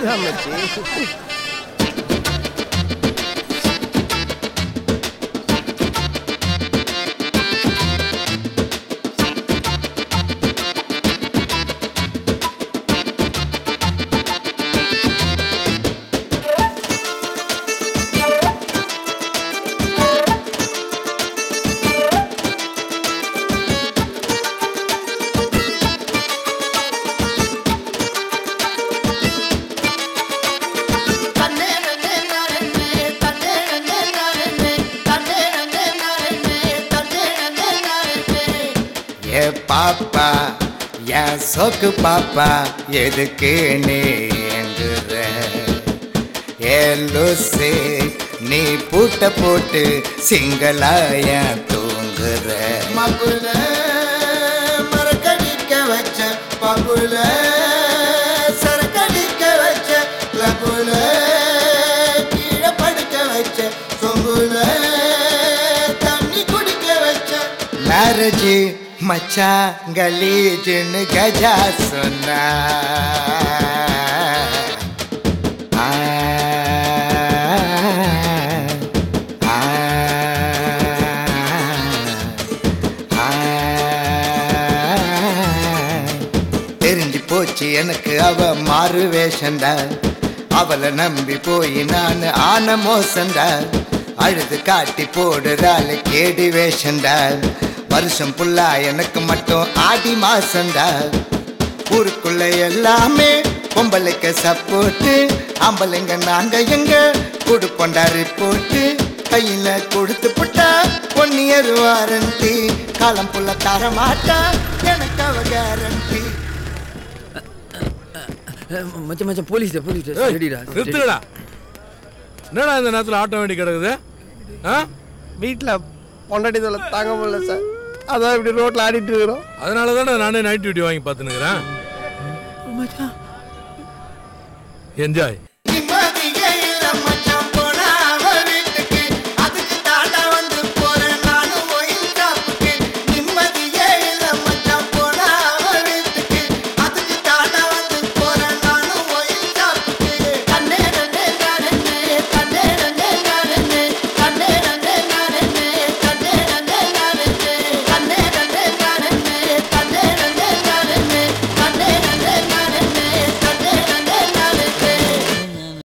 அதுதான் மச்சி. ஏ பாப்பா என் சொக்கு பாப்பா எதுக்கு நீங்குற ஏ லூசே நீ பூட்ட போட்டு சிங்களாய தூங்குற மகுல மரக்கடிக்க வச்ச பகுல சரக்கடிக்க வச்ச லகுல கீழே படுக்க வச்ச சொங்குல தண்ணி குடிக்க வச்ச மேரேஜ் மச்சான் கலீஜுன்னு கஜா சொன்னா தெரிஞ்சு போச்சு எனக்கு அவ மாறு வேஷண்டா அவளை நம்பி போய் நான் ஆன மோசண்டா அழுது காட்டி போடுறாள் கேடி வேஷண்டா வருஷம் புல்லா எனக்கு மட்டும் ஆடி மாசண்டா ஊருக்குள்ள எல்லாமே பொம்பளைக்கு சப்போர்ட்டு ஆம்பளைங்க நாங்க எங்க கொடுப்போண்டா ரிப்போர்ட்டு கையில கொடுத்து புட்டா 1 year வாரண்டி காலம் புள்ள தர மாட்டா எனக்கு அவ கேரண்டி. மச்சான் மச்சான் போலீஸ் ரெடிடா. நிறுத்துடா. என்னடா இந்த நேரத்தில் ஆட்டோ வேண்டி கிடக்குது? வீட்டில் பொண்டாட்டி தொலை தாங்க முடியல சார், அதான் இப்படி ரோட்டில் ஆடிட்டு இருக்கிறோம். அதனால தானே நானே நைட் டியூட்டி வாங்கி பார்த்துனுக்குறேன். என்ஜாய்.